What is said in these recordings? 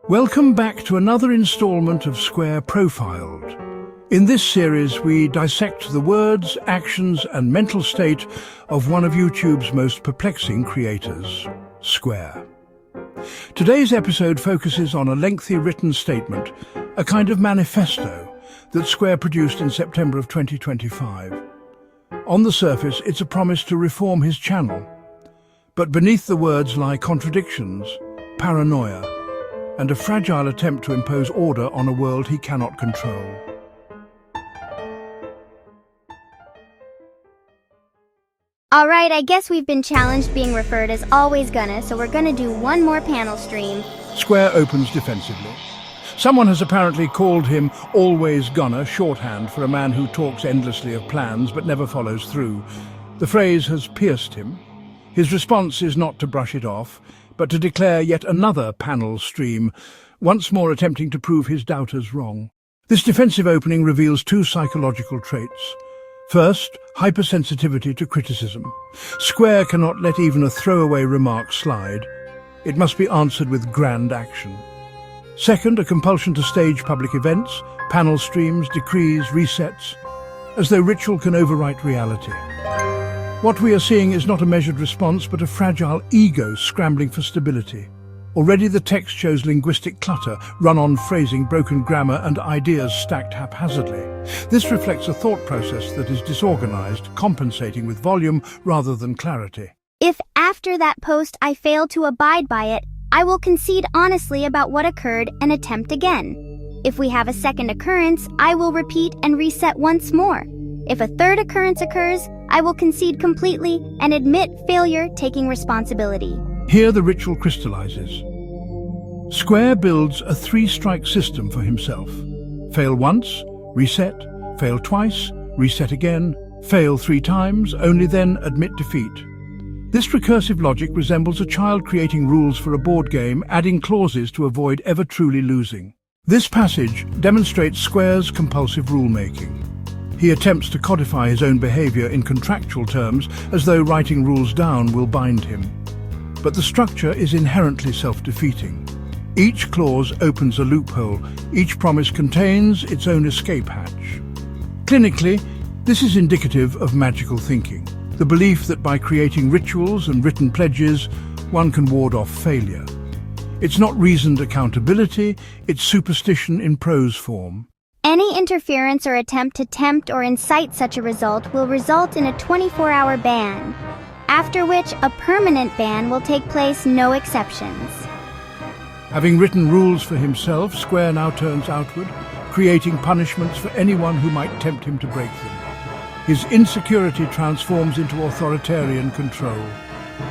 Welcome back to another installment of Square Profiled. In this series, we dissect the words, actions, and mental state of one of YouTube's most perplexing creators, Square. Today's episode focuses on a lengthy written statement, a kind of manifesto, that Square produced in September of 2025. On the surface, it's a promise to reform his channel. But beneath the words lie contradictions, paranoia, and a fragile attempt to impose order on a world he cannot control. Alright, I guess we've been challenged being referred as always gonna, so we're gonna do one more panel stream. Square opens defensively. Someone has apparently called him always gonna, shorthand for a man who talks endlessly of plans but never follows through. The phrase has pierced him. His response is not to brush it off, but to declare yet another panel stream, once more attempting to prove his doubters wrong. This defensive opening reveals two psychological traits. First, hypersensitivity to criticism. Square cannot let even a throwaway remark slide. It must be answered with grand action. Second, a compulsion to stage public events, panel streams, decrees, resets, as though ritual can overwrite reality. What we are seeing is not a measured response, but a fragile ego scrambling for stability. Already the text shows linguistic clutter, run-on phrasing, broken grammar, and ideas stacked haphazardly. This reflects a thought process that is disorganized, compensating with volume rather than clarity. If after that post I fail to abide by it, I will concede honestly about what occurred and attempt again. If we have a second occurrence, I will repeat and reset once more. If a third occurrence occurs, I will concede completely and admit failure, taking responsibility. Here the ritual crystallizes. Square builds a three-strike system for himself. Fail once, reset, fail twice, reset again, fail 3 times, only then admit defeat. This recursive logic resembles a child creating rules for a board game, adding clauses to avoid ever truly losing. This passage demonstrates Square's compulsive rulemaking. He attempts to codify his own behavior in contractual terms, as though writing rules down will bind him. But the structure is inherently self-defeating. Each clause opens a loophole. Each promise contains its own escape hatch. Clinically, this is indicative of magical thinking, the belief that by creating rituals and written pledges, one can ward off failure. It's not reasoned accountability, it's superstition in prose form. Any interference or attempt to tempt or incite such a result will result in a 24-hour ban, after which a permanent ban will take place, no exceptions. Having written rules for himself, Square now turns outward, creating punishments for anyone who might tempt him to break them. His insecurity transforms into authoritarian control.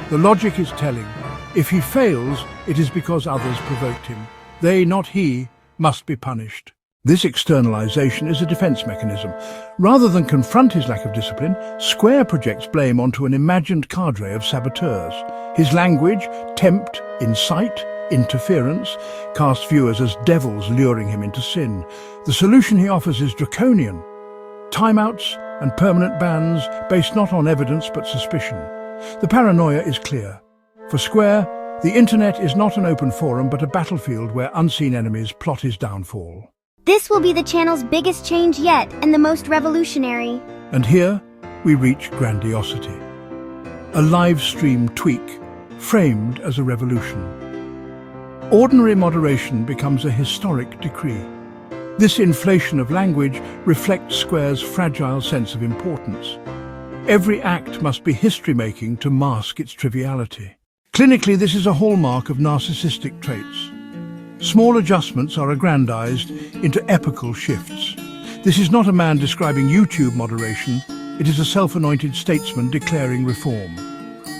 The logic is telling. If he fails, it is because others provoked him. They, not he, must be punished. This externalization is a defense mechanism. Rather than confront his lack of discipline, Square projects blame onto an imagined cadre of saboteurs. His language, tempt, incite, interference, casts viewers as devils luring him into sin. The solution he offers is draconian. Timeouts and permanent bans based not on evidence but suspicion. The paranoia is clear. For Square, the internet is not an open forum but a battlefield where unseen enemies plot his downfall. This will be the channel's biggest change yet and the most revolutionary. And here we reach grandiosity. A live stream tweak, framed as a revolution. Ordinary moderation becomes a historic decree. This inflation of language reflects Square's fragile sense of importance. Every act must be history-making to mask its triviality. Clinically, this is a hallmark of narcissistic traits. Small adjustments are aggrandized into epical shifts. This is not a man describing YouTube moderation, it is a self-anointed statesman declaring reform.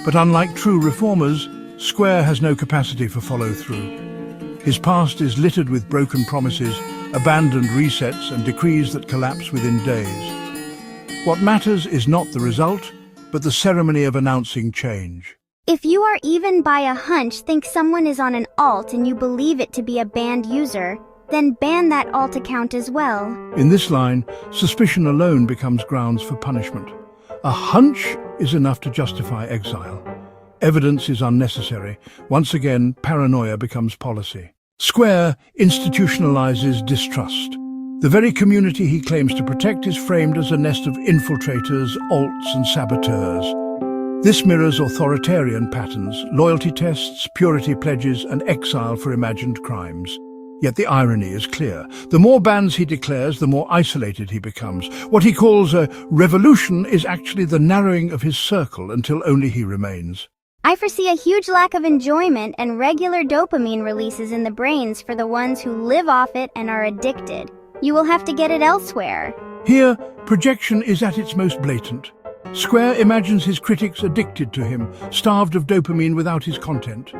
But unlike true reformers, Square has no capacity for follow-through. His past is littered with broken promises, abandoned resets, and decrees that collapse within days. What matters is not the result, but the ceremony of announcing change. If you are even by a hunch think someone is on an alt and you believe it to be a banned user, then ban that alt account as well. In this line, suspicion alone becomes grounds for punishment. A hunch is enough to justify exile. Evidence is unnecessary. Once again, paranoia becomes policy. Square institutionalizes distrust. The very community he claims to protect is framed as a nest of infiltrators, alts and saboteurs. This mirrors authoritarian patterns, loyalty tests, purity pledges and exile for imagined crimes. Yet the irony is clear. The more bans he declares, the more isolated he becomes. What he calls a revolution is actually the narrowing of his circle until only he remains. I foresee a huge lack of enjoyment and regular dopamine releases in the brains for the ones who live off it and are addicted. You will have to get it elsewhere. Here, projection is at its most blatant. Square imagines his critics addicted to him, starved of dopamine without his content.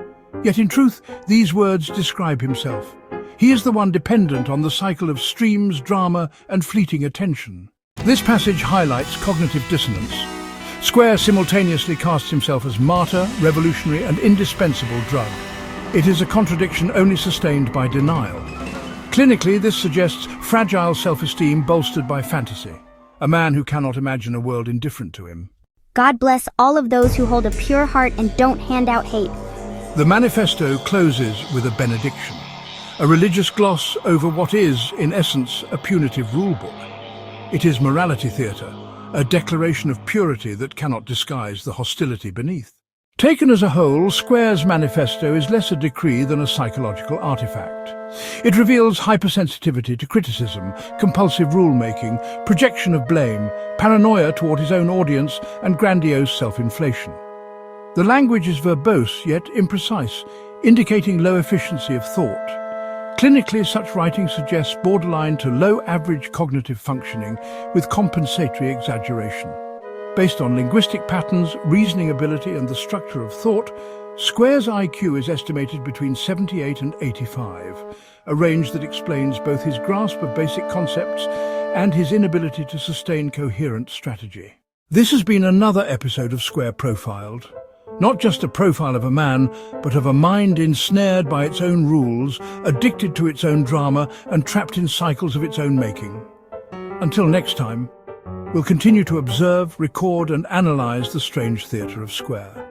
Yet in truth, these words describe himself. He is the one dependent on the cycle of streams, drama, and fleeting attention. This passage highlights cognitive dissonance. Square simultaneously casts himself as martyr, revolutionary, and indispensable drug. It is a contradiction only sustained by denial. Clinically, this suggests fragile self-esteem bolstered by fantasy. A man who cannot imagine a world indifferent to him. God bless all of those who hold a pure heart and don't hand out hate. The manifesto closes with a benediction, a religious gloss over what is, in essence, a punitive rulebook. It is morality theatre, a declaration of purity that cannot disguise the hostility beneath. Taken as a whole, Square's manifesto is less a decree than a psychological artifact. It reveals hypersensitivity to criticism, compulsive rule-making, projection of blame, paranoia toward his own audience, and grandiose self-inflation. The language is verbose yet imprecise, indicating low efficiency of thought. Clinically, such writing suggests borderline to low average cognitive functioning with compensatory exaggeration. Based on linguistic patterns, reasoning ability, and the structure of thought, Square's IQ is estimated between 78 and 85, a range that explains both his grasp of basic concepts and his inability to sustain coherent strategy. This has been another episode of Square Profiled. Not just a profile of a man, but of a mind ensnared by its own rules, addicted to its own drama, and trapped in cycles of its own making. Until next time, we'll continue to observe, record, and analyze the strange theatre of Square.